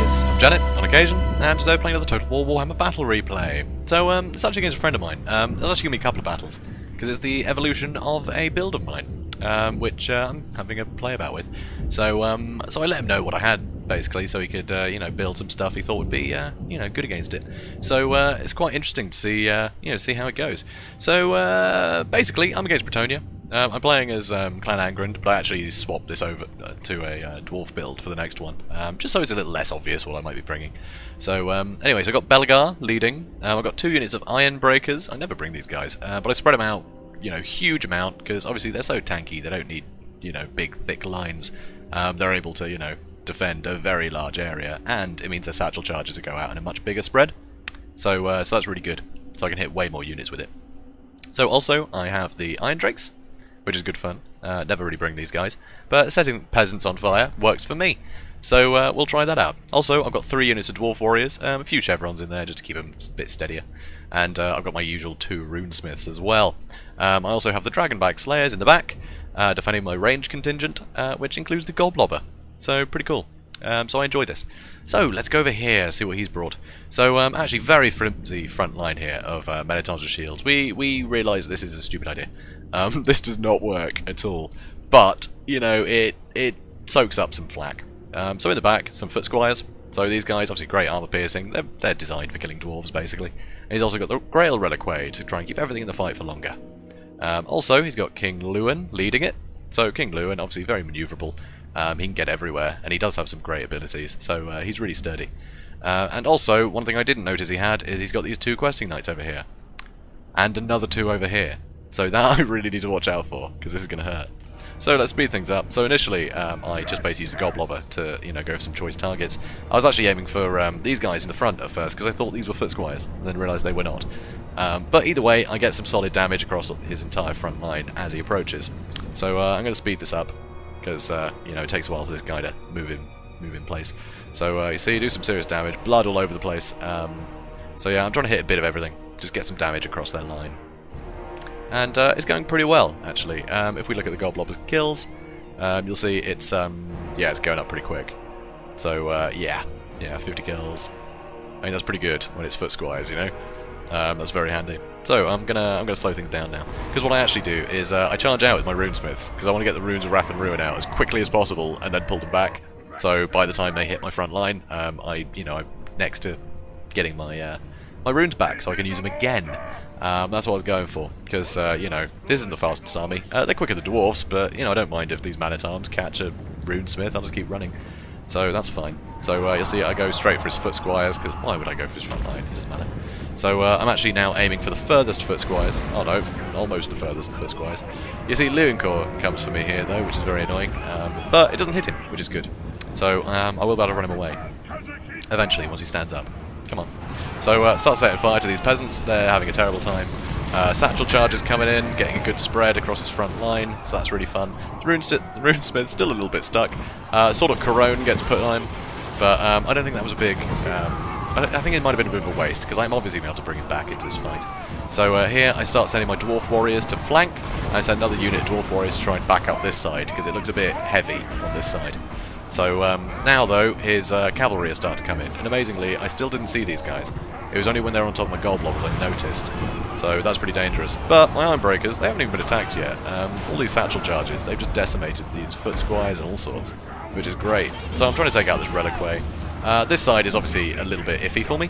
guys, I'm Janet, on occasion, and today we're playing another Total War Warhammer Battle Replay. So, it's actually against a friend of mine. There's actually going to be a couple of battles, because it's the evolution of a build of mine, which I'm having a play about with. So, so I let him know what I had, basically, so he could, you know, build some stuff he thought would be, you know, good against it. So, it's quite interesting to see, you know, see how it goes. So, basically, I'm against Bretonnia. I'm playing as Clan Angrand, but I actually swapped this over to a Dwarf build for the next one, just so it's a little less obvious what I might be bringing. So, anyway, so I've got Belgar leading. I've got 2 units of Iron Breakers. I never bring these guys, but I spread them out, you know, huge amount, because obviously they're so tanky, they don't need, you know, big, thick lines. They're able to, you know, defend a very large area, and it means their satchel charges go out in a much bigger spread. So, so that's really good. So I can hit way more units with it. So also, I have the Iron Drakes, which is good fun. Never really bring these guys, but setting peasants on fire works for me. So we'll try that out. Also, I've got 3 units of Dwarf Warriors, a few chevrons in there just to keep them a bit steadier. And I've got my usual 2 runesmiths as well. I also have the Dragonback Slayers in the back, defending my range contingent, which includes the Gob-lobber. So pretty cool. So I enjoy this. So let's go over here, see what he's brought. So actually very flimsy front line here of Menatons with shields. We realise this is a stupid idea. This does not work at all, but you know it soaks up some flak. So in the back, some foot squires. So these guys, obviously great armor piercing. They're designed for killing dwarves basically. And he's also got the Grail Reliquary to try and keep everything in the fight for longer. Also, he's got King Lewin leading it. So King Lewin, obviously very manoeuvrable. He can get everywhere, and he does have some great abilities. So he's really sturdy. And also, one thing I didn't notice he had is he's got these 2 questing knights over here, and another 2 over here. So that I really need to watch out for, because this is going to hurt. So let's speed things up. So initially, I just basically used the Gob-lobber to, you know, go for some choice targets. I was actually aiming for these guys in the front at first, because I thought these were foot squires, and then realised they were not. But either way, I get some solid damage across his entire front line as he approaches. So I'm going to speed this up, because you know, it takes a while for this guy to move in place. So you see, you do some serious damage, blood all over the place. So yeah, I'm trying to hit a bit of everything, just get some damage across their line. And it's going pretty well, actually. If we look at the Gob-lobber's kills, you'll see it's yeah, it's going up pretty quick. So yeah, 50 kills. I mean, that's pretty good when it's foot squires, you know. That's very handy. So I'm gonna slow things down now, because what I actually do is I charge out with my runesmiths, because I want to get the runes of Wrath and Ruin out as quickly as possible, and then pull them back. So by the time they hit my front line, I'm next to getting my my runes back, so I can use them again. That's what I was going for, because, you know, this isn't the fastest army. They're quicker than dwarves, but, you know, I don't mind if these man-at-arms catch a runesmith, I'll just keep running. So that's fine. So you'll see I go straight for his foot squires, because why would I go for his front line? It doesn't matter. So I'm actually now aiming for the furthest foot squires. Oh no, almost the furthest foot squires. You see Lewincourt comes for me here, though, which is very annoying. But it doesn't hit him, which is good. So I will be able to run him away. Eventually, once he stands up. Come on. So start setting fire to these peasants. They're having a terrible time. Satchel charges coming in, getting a good spread across his front line, so that's really fun. The runesmith's still a little bit stuck. Sort of Corone gets put on him, but I don't think that was a big... I think it might have been a bit of a waste, because I'm obviously able to bring him back into this fight. So here I start sending my Dwarf Warriors to flank, and I send another unit of Dwarf Warriors to try and back up this side, because it looks a bit heavy on this side. So now, though, his cavalry are starting to come in, and amazingly, I still didn't see these guys. It was only when they were on top of my Gob-lobbers I noticed. So that's pretty dangerous. But my Iron Breakers, they haven't even been attacked yet. All these satchel charges, they've just decimated these foot squires and all sorts, which is great. So I'm trying to take out this Reliquary. This side is obviously a little bit iffy for me.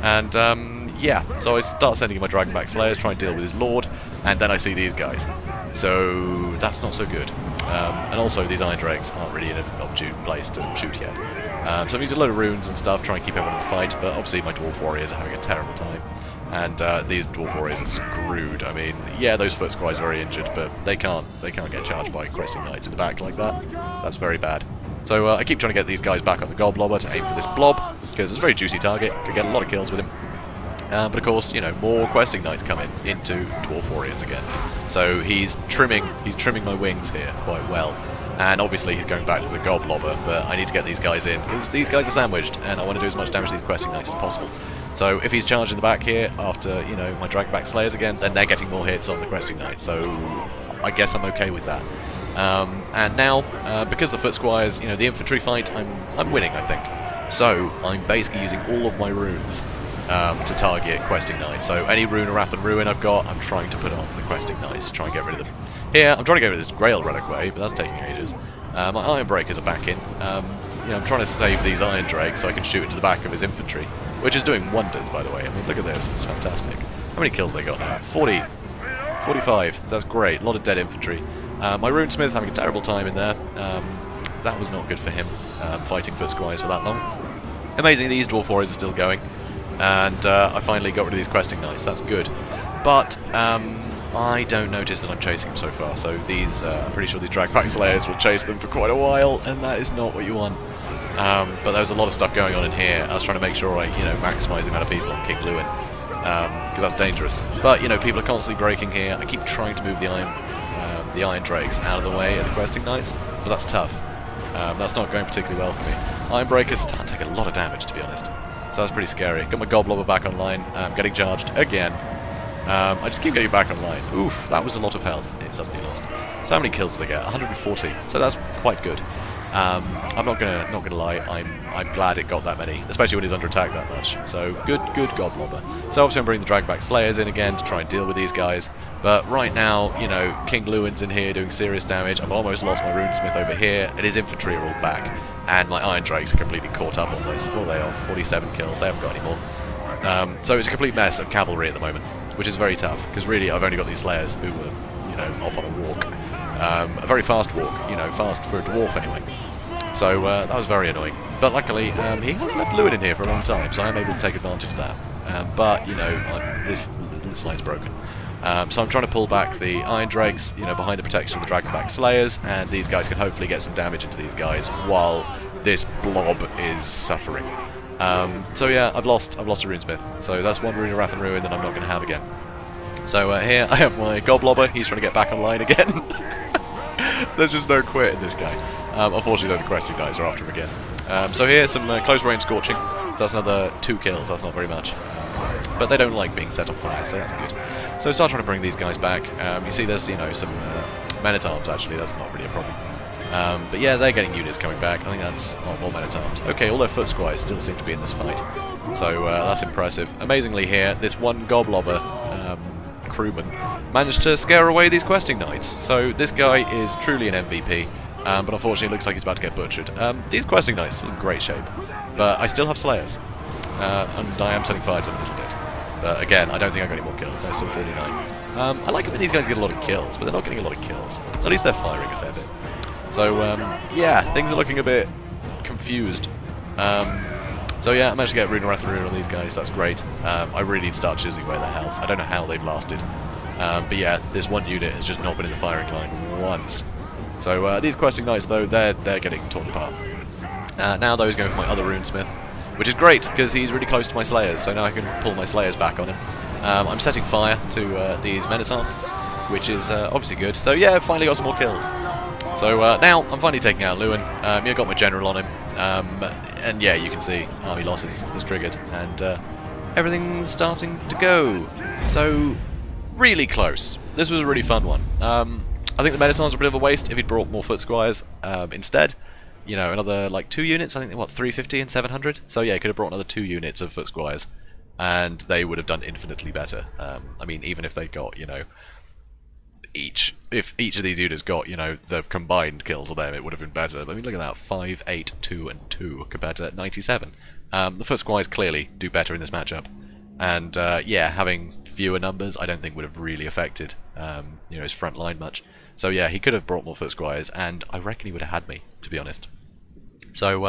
And yeah, so I start sending in my Dragonback Slayers, try and deal with his Lord, and then I see these guys. So that's not so good. And also these Iron Drakes aren't really in an opportune place to shoot yet. So I'm using a load of runes and stuff, trying to keep everyone in the fight, but obviously my Dwarf Warriors are having a terrible time. And these Dwarf Warriors are screwed. I mean, yeah, those foot squires are very injured, but they can't get charged by questing knights in the back like that. That's very bad. So I keep trying to get these guys back on the Gob-lobber to aim for this blob, because it's a very juicy target, could get a lot of kills with him. But of course, you know, more questing knights come into Dwarf Warriors again. So he's trimming my wings here quite well. And obviously he's going back to the Gob-lobber, but I need to get these guys in, because these guys are sandwiched, and I want to do as much damage to these questing knights as possible. So if he's charged in the back here, after, you know, my Dragonback Slayers again, then they're getting more hits on the questing knights, so I guess I'm okay with that. And now, because the foot squires, you know, the infantry fight, I'm winning, I think. So I'm basically using all of my runes to target questing knights. So any rune of Wrath and Ruin I've got, I'm trying to put on the questing knights to try and get rid of them. Here, I'm trying to get rid of this Grail Relic Wave, but that's taking ages. My Iron Breakers are back in. You know, I'm trying to save these Iron Drakes so I can shoot into the back of his infantry, which is doing wonders, by the way. I mean, look at this, it's fantastic. How many kills they got now? 40, 45, so that's great. A lot of dead infantry. My Runesmith having a terrible time in there. That was not good for him, fighting foot squires for that long. Amazing, these Dwarf Warriors are still going, and I finally got rid of these questing knights. That's good, but I don't notice that I'm chasing them so far. So these, I'm pretty sure these Dragpack Slayers will chase them for quite a while, and that is not what you want. But there was a lot of stuff going on in here. I was trying to make sure I, you know, maximise the amount of people on King Lewin, because that's dangerous. But you know, people are constantly breaking here. I keep trying to move the Iron Drakes out of the way of the questing knights, but that's tough. That's not going particularly well for me. Iron Breakers start to take a lot of damage, to be honest. So that's pretty scary. Got my Gob-lobber back online. Getting charged again. I just keep getting back online. Oof, that was a lot of health it suddenly lost. So how many kills did I get? 140. So that's quite good. I'm not gonna lie. I'm glad it got that many, especially when he's under attack that much. So good Gob-lobber. So obviously I'm bringing the Dragback Slayers in again to try and deal with these guys. But right now, you know, King Lewin's in here doing serious damage. I've almost lost my Runesmith over here, and his infantry are all back. And my Iron Drakes are completely caught up almost. What are they on? 47 kills. They haven't got any more. So it's a complete mess of cavalry at the moment, which is very tough, because really I've only got these Slayers who were, you know, off on a walk. A very fast walk, you know, fast for a Dwarf anyway. So that was very annoying. But luckily, he has left Lewin in here for a long time, so I'm able to take advantage of that. But, you know, this line's broken. So I'm trying to pull back the Iron Drakes, you know, behind the protection of the Dragonback Slayers, and these guys can hopefully get some damage into these guys while this blob is suffering. So yeah, I've lost a Runesmith, so that's one Rune of Wrath and Ruin that I'm not going to have again. So here I have my Gob-lobber. He's trying to get back online again. There's just no quit in this guy. Unfortunately, though, the questing guys are after him again. So here, some close range scorching. So that's another 2 kills. That's not very much. But they don't like being set on fire, so that's good. So start trying to bring these guys back. You see there's, you know, some men-at-arms, actually. That's not really a problem. But yeah, they're getting units coming back. I think that's more men-at-arms. Okay, all their foot squires still seem to be in this fight. So that's impressive. Amazingly here, this one Gob-lobber crewman managed to scare away these questing knights. So this guy is truly an MVP. But unfortunately it looks like he's about to get butchered. These questing knights are in great shape. But I still have Slayers. And I am setting fire to them a little bit. But again, I don't think I got any more kills. No, still 49. I like it when these guys get a lot of kills, but they're not getting a lot of kills. So at least they're firing a fair bit. So, yeah, things are looking a bit confused. So yeah, I managed to get Rune of Wrath and Ruin on these guys, that's great. I really need to start choosing away their health. I don't know how they've lasted. But yeah, this one unit has just not been in the firing line once. So these questing knights, though, they're getting torn apart. Now those going for my other Runesmith, which is great, because he's really close to my Slayers, so now I can pull my Slayers back on him. I'm setting fire to these men-at-arms, which is obviously good. So yeah, finally got some more kills. So now I'm finally taking out Lewin. Yeah, got my general on him, and yeah, you can see army losses is triggered, and everything's starting to go. So really close. This was a really fun one. I think the men-at-arms were a bit of a waste if he'd brought more foot squires instead. You know, another like 2 units. I think what, 350 and 700. So yeah, he could have brought another 2 units of foot squires, and they would have done infinitely better. I mean, even if they got, you know, if each of these units got, you know, the combined kills of them, it would have been better. But I mean, look at that, 5, 8, 2, and 2 compared to 97. The foot squires clearly do better in this matchup, and yeah, having fewer numbers, I don't think would have really affected, you know, his front line much. So yeah, he could have brought more foot squires, and I reckon he would have had me, to be honest. So,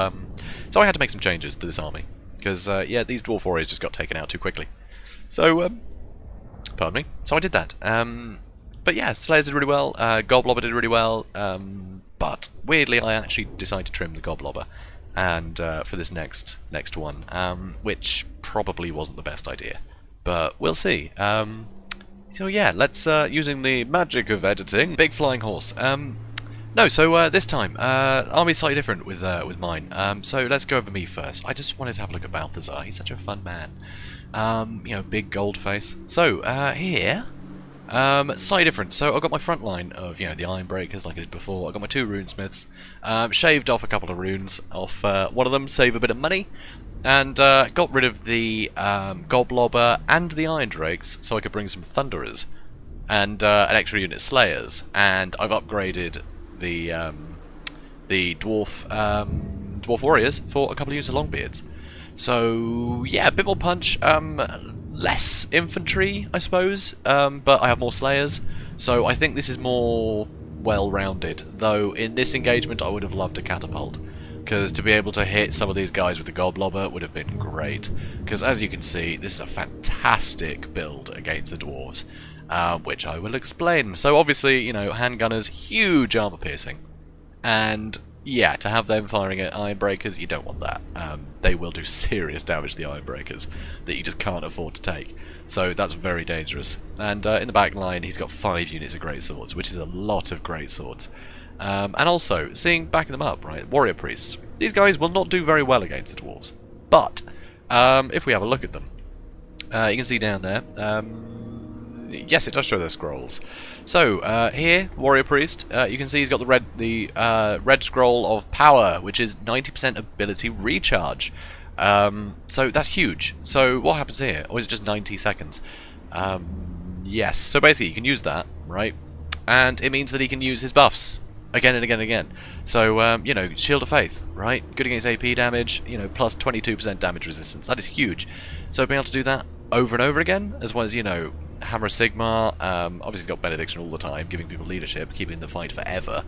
so I had to make some changes to this army, because yeah, these Dwarf Warriors just got taken out too quickly. So, pardon me. So I did that. But yeah, Slayers did really well, Gob-lobber did really well, but weirdly I actually decided to trim the Gob-lobber and for this next one, which probably wasn't the best idea, but we'll see. So yeah, let's, using the magic of editing, big flying horse. No, so this time, army's slightly different with mine, so let's go over me first. I just wanted to have a look at Balthazar, he's such a fun man. You know, big gold face. So, here, Slightly different. So I've got my front line of, the Iron Breakers like I did before. I've got my 2 runesmiths. Shaved off a couple of runes off one of them, save a bit of money. And got rid of the Gob-lobber and the Iron Drakes so I could bring some Thunderers. And an extra unit Slayers. And I've upgraded the Dwarf Warriors for a couple of units of Longbeards. So, yeah, a bit more punch. Less infantry, I suppose, but I have more Slayers, so I think this is more well-rounded, though in this engagement I would have loved a catapult, because to be able to hit some of these guys with the Gob-lobber would have been great, because as you can see, this is a fantastic build against the Dwarves, which I will explain. So obviously, handgunners, huge armor piercing, and yeah, to have them firing at Iron Breakers, you don't want that. They will do serious damage to the Iron Breakers that you just can't afford to take. So that's very dangerous. And in the back line, he's got 5 units of great swords, which is a lot of great swords. And also, backing them up, right? Warrior priests. These guys will not do very well against the dwarves. But if we have a look at them, you can see down there. Yes, it does show their scrolls. So here, warrior priest, you can see he's got the red scroll of power, which is 90% ability recharge. So that's huge. So what happens here? Or is it just 90 seconds? Yes. So basically, you can use that, right? And it means that he can use his buffs again and again and again. So Shield of Faith, right? Good against AP damage. Plus 22% damage resistance. That is huge. So being able to do that over and over again, as well as Hammer of Sigmar, obviously he's got Benediction all the time, giving people leadership, keeping the fight forever.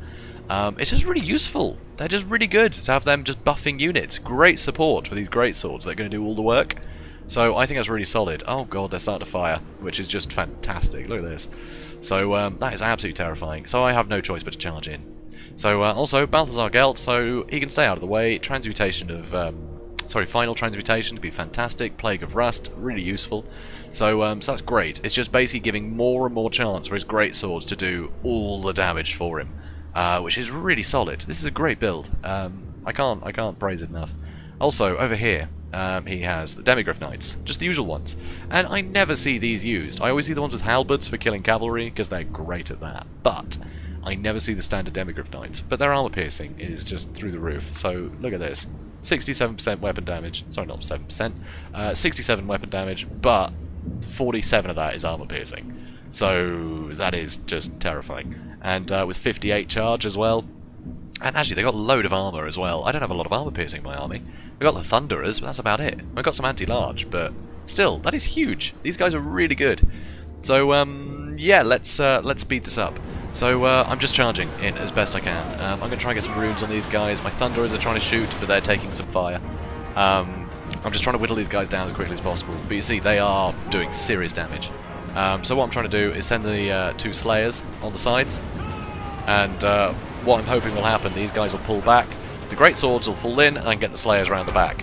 It's just really useful. They're just really good to have them just buffing units. Great support for these great swords that are going to do all the work. So I think that's really solid. Oh god, they're starting to fire, which is just fantastic. Look at this. So that is absolutely terrifying. So I have no choice but to charge in. So also, Balthazar Gelt, so he can stay out of the way. Transmutation of... Final Transmutation to be fantastic. Plague of Rust, really useful. So that's great. It's just basically giving more and more chance for his great swords to do all the damage for him, which is really solid. This is a great build. I can't praise it enough. Also, over here, he has the Demigryph Knights, just the usual ones. And I never see these used. I always see the ones with halberds for killing cavalry, because they're great at that. But I never see the standard Demigryph Knights. But their armor piercing is just through the roof. So look at this. 67% weapon damage. Sorry, not 7%. 67 weapon damage, but 47 of that is armor piercing. So that is just terrifying. And with 58 charge as well. And actually, they got a load of armor as well. I don't have a lot of armor piercing in my army. I got the Thunderers, but that's about it. I got some anti-large, but still, that is huge. These guys are really good. So yeah, let's speed this up. So I'm just charging in as best I can. I'm going to try and get some runes on these guys. My Thunderers are trying to shoot, but they're taking some fire. I'm just trying to whittle these guys down as quickly as possible. But you see, they are doing serious damage. So what I'm trying to do is send the 2 Slayers on the sides. And what I'm hoping will happen, these guys will pull back. The Great Swords will fall in, and I can get the Slayers around the back.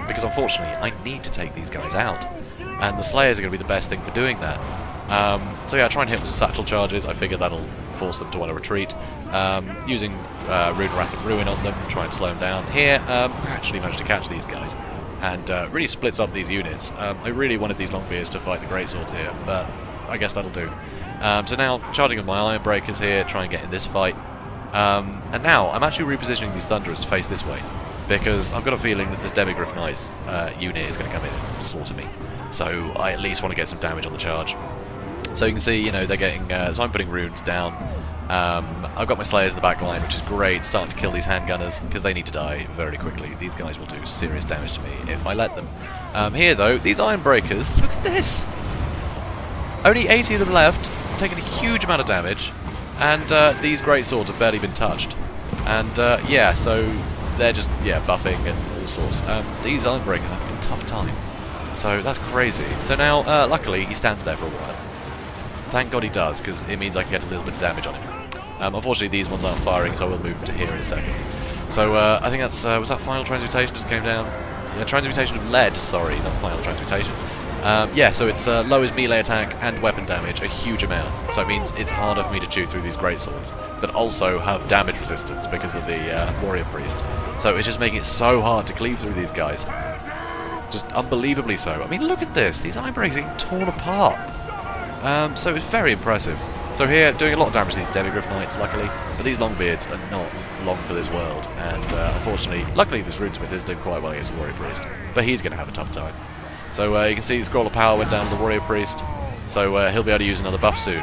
Because unfortunately, I need to take these guys out. And the Slayers are going to be the best thing for doing that. So yeah, try and hit with satchel charges. I figure that'll force them to want to retreat. Using Rune Wrath and Ruin on them, try and slow them down. Here, I actually managed to catch these guys, and really splits up these units. I really wanted these Longbeards to fight the Greatswords here, but I guess that'll do. So now, charging with my Iron Breakers here, try and get in this fight. And now, I'm actually repositioning these Thunderers to face this way, because I've got a feeling that this Demigryph Knights unit is going to come in and slaughter me. So I at least want to get some damage on the charge. So you can see, they're getting... so I'm putting runes down. I've got my Slayers in the back line, which is great, starting to kill these handgunners, because they need to die very quickly. These guys will do serious damage to me if I let them. Here, though, these Iron Breakers, look at this! Only 80 of them left, taking a huge amount of damage, and these Great Swords have barely been touched. And, yeah, so they're just, buffing and all sorts. These Iron Breakers are having a tough time. So that's crazy. So now, luckily, he stands there for a while. Thank God he does, because it means I can get a little bit of damage on him. Unfortunately, these ones aren't firing, so I will move to here in a second. So I think that's... was that Final Transmutation just came down? Yeah, Transmutation of Lead, sorry, not Final Transmutation. Yeah, so it's lowers melee attack and weapon damage a huge amount. So it means it's harder for me to chew through these greatswords, that also have damage resistance because of the Warrior Priest. So it's just making it so hard to cleave through these guys. Just unbelievably so. I mean, look at this. These Iron Breakers are getting torn apart. So it's very impressive. So here, doing a lot of damage to these Demigryph Knights, luckily, but these Longbeards are not long for this world, and unfortunately, luckily this Runesmith is doing quite well against the Warrior Priest, but he's going to have a tough time. So you can see the Scroll of Power went down to the Warrior Priest, so he'll be able to use another buff soon.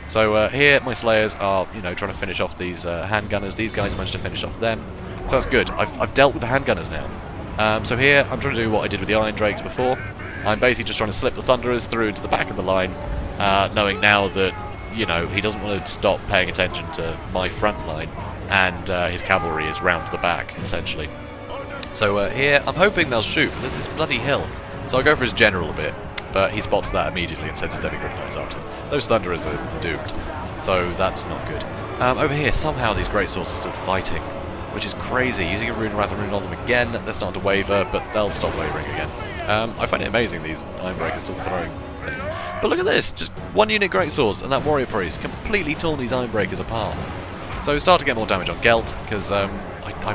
So here, my Slayers are, trying to finish off these handgunners. These guys managed to finish off them, so that's good. I've dealt with the handgunners now. So here, I'm trying to do what I did with the Iron Drakes before. I'm basically just trying to slip the Thunderers through into the back of the line, knowing now that, he doesn't want to stop paying attention to my front line, and his cavalry is round the back, essentially. So here, I'm hoping they'll shoot, but there's this bloody hill. So I'll go for his general a bit, but he spots that immediately and sends his Demigryph Knights after him. Those Thunderers are doomed, so that's not good. Over here, somehow these Greatswords are still fighting, which is crazy. Using a Rune of Wrath and Rune on them again, they're starting to waver, but they'll stop wavering again. I find it amazing these Ironbreakers still throwing things. But look at this, just one unit Greatswords and that Warrior Priest completely torn these Ironbreakers apart. So start to get more damage on Gelt, because I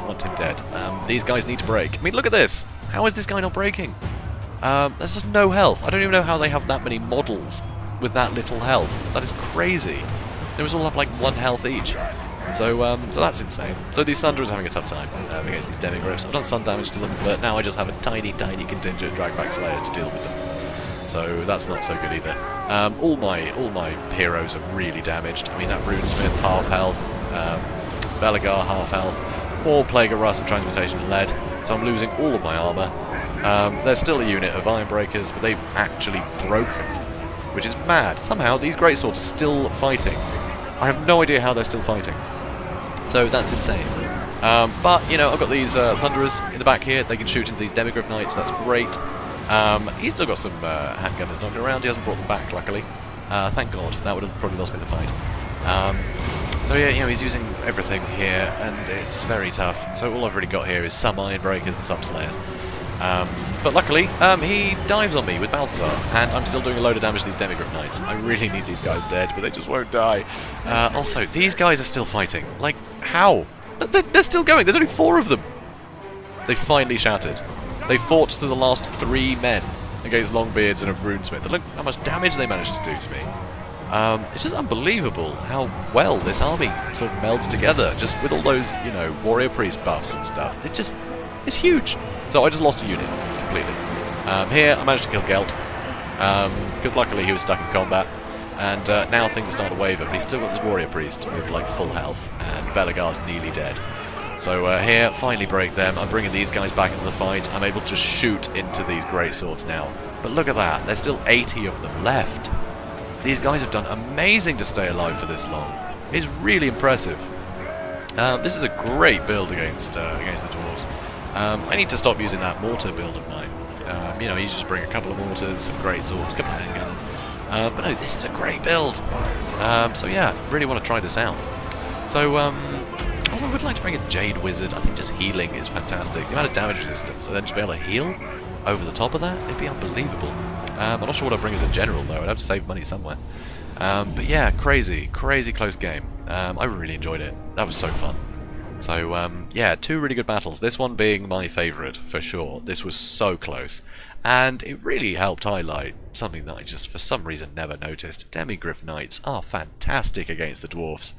want him dead. These guys need to break. I mean, look at this! How is this guy not breaking? There's just no health. I don't even know how they have that many models with that little health. That is crazy. They was all up like 1 health each. So that's insane. So these Thunderers are having a tough time against these Demigryphs. I've done some damage to them, but now I just have a tiny, tiny contingent of Dragback Slayers to deal with them. So that's not so good either. All my heroes are really damaged. I mean, that Runesmith, half health, Belagar, half health, more Plague of Rust and Transmutation and Lead, so I'm losing all of my armour. There's still a unit of Ironbreakers, but they've actually broken, which is mad. Somehow these Greatswords are still fighting. I have no idea how they're still fighting. So that's insane. But, I've got these Thunderers in the back here. They can shoot into these Demigryph Knights. That's great. He's still got some handgunners knocking around. He hasn't brought them back, luckily. Thank God. That would have probably lost me the fight. So yeah, he's using everything here, and it's very tough. So all I've really got here is some Ironbreakers and some Slayers. But luckily, he dives on me with Balthazar, and I'm still doing a load of damage to these Demigryph Knights. I really need these guys dead, but they just won't die. Also, these guys are still fighting. Like, how? They're still going. There's only 4 of them. They finally shattered. They fought to the last 3 men against Longbeards and a Runesmith. Look how much damage they managed to do to me. It's just unbelievable how well this army sort of melds together, just with all those, Warrior Priest buffs and stuff. It's huge. So I just lost a unit completely. Here, I managed to kill Gelt, because luckily he was stuck in combat, and now things are starting to waver, but he's still got this Warrior Priest with like full health, and Belagar's nearly dead. So here, finally break them. I'm bringing these guys back into the fight. I'm able to shoot into these Greatswords now. But look at that, there's still 80 of them left. These guys have done amazing to stay alive for this long. It's really impressive. This is a great build against the Dwarves. I need to stop using that mortar build of mine. You just bring a couple of mortars, some Greatswords, a couple of handguns. But no, this is a great build. So yeah, really want to try this out. So, I would like to bring a Jade Wizard. I think just healing is fantastic. The amount of damage resistance, and then just be able to heal over the top of that, it'd be unbelievable. I'm not sure what I'd bring as a general though, I'd have to save money somewhere. But yeah, crazy close game. I really enjoyed it. That was so fun. So yeah, 2 really good battles. This one being my favourite, for sure. This was so close. And it really helped highlight something that I just, for some reason, never noticed. Demigryph Knights are fantastic against the Dwarfs.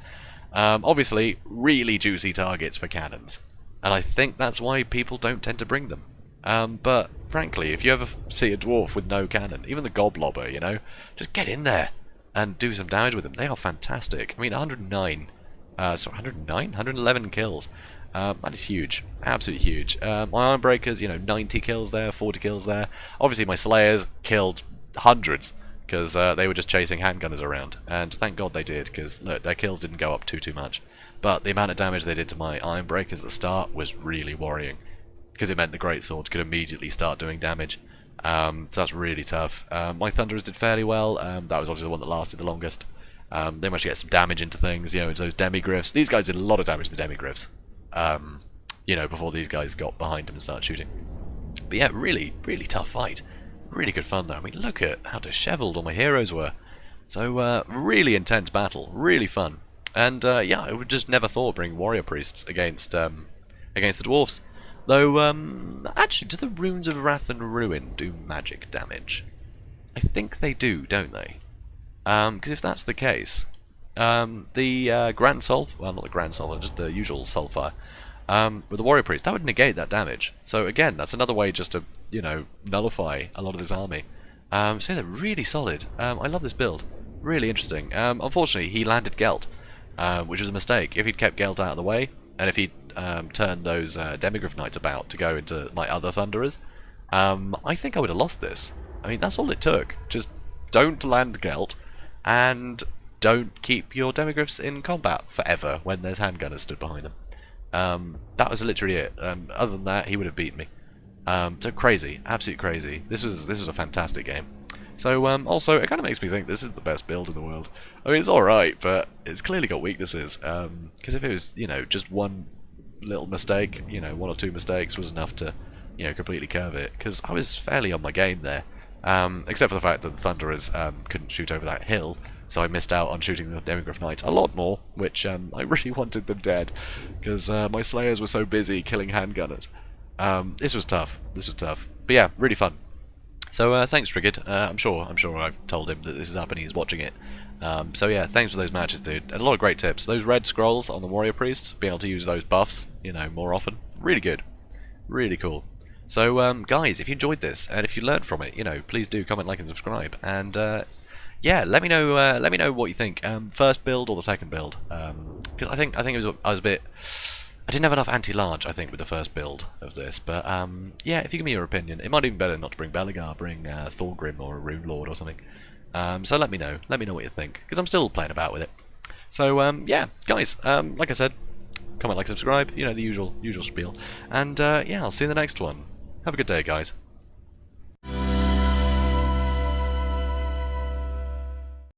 Obviously, really juicy targets for cannons. And I think that's why people don't tend to bring them. But frankly, if you ever see a Dwarf with no cannon, even the Gob-lobber, just get in there and do some damage with them. They are fantastic. I mean, 111 kills. That is huge. Absolutely huge. My Ironbreakers, 90 kills there, 40 kills there. Obviously, my Slayers killed hundreds, because they were just chasing handgunners around. And thank God they did, because their kills didn't go up too much. But the amount of damage they did to my Ironbreakers at the start was really worrying, because it meant the Greatswords could immediately start doing damage. So that's really tough. My Thunderers did fairly well. That was obviously the one that lasted the longest. They managed to get some damage into things, into those Demigryphs. These guys did a lot of damage to the Demigryphs, before these guys got behind them and started shooting. But yeah, really tough fight. Really good fun though. I mean, look at how dishevelled all my heroes were. So, really intense battle. Really fun. And, yeah, I would just never thought bringing Warrior Priests against the Dwarfs. Though, actually, do the Runes of Wrath and Ruin do magic damage? I think they do, don't they? Because if that's the case, the Grand Sulfur, well, not the Grand Sulfur, just the usual Sulfur, with the Warrior Priest, that would negate that damage. So again, that's another way just to, you know, nullify a lot of this army. So they're really solid. I love this build. Really interesting. Unfortunately, he landed Gelt, which was a mistake. If he'd kept Gelt out of the way, and if he'd turned those Demigryph Knights about to go into my other Thunderers, I think I would have lost this. I mean, that's all it took. Just don't land Gelt, and don't keep your Demigryphs in combat forever when there's handgunners stood behind them. That was literally it. Other than that, he would have beaten me. So crazy, absolutely crazy. This was a fantastic game. So also, it kind of makes me think this is the best build in the world. I mean, it's all right, but it's clearly got weaknesses. Because if it was, you know, just one little mistake, you know, one or two mistakes was enough to, you know, completely curve it. Because I was fairly on my game there, except for the fact that the Thunderers couldn't shoot over that hill. So I missed out on shooting the Demigryph Knights a lot more, which I really wanted them dead, because my Slayers were so busy killing handgunners. This was tough. This was tough. But yeah, really fun. So thanks, Triggered. I'm sure I've told him that this is up and he's watching it. So yeah, thanks for those matches, dude. And a lot of great tips. Those red scrolls on the Warrior Priests, being able to use those buffs, you know, more often. Really good. Really cool. So guys, if you enjoyed this and if you learned from it, you know, please do comment, like, and subscribe. And yeah, let me know what you think. First build or the second build? Because I think I was a bit. I didn't have enough anti-large, I think, with the first build of this, but yeah, if you give me your opinion, it might be better not to bring Belegar, bring Thorgrim or a Rune Lord or something. So let me know what you think, because I'm still playing about with it. So yeah, guys, like I said, comment, like, subscribe, you know, the usual spiel, and yeah, I'll see you in the next one. Have a good day, guys.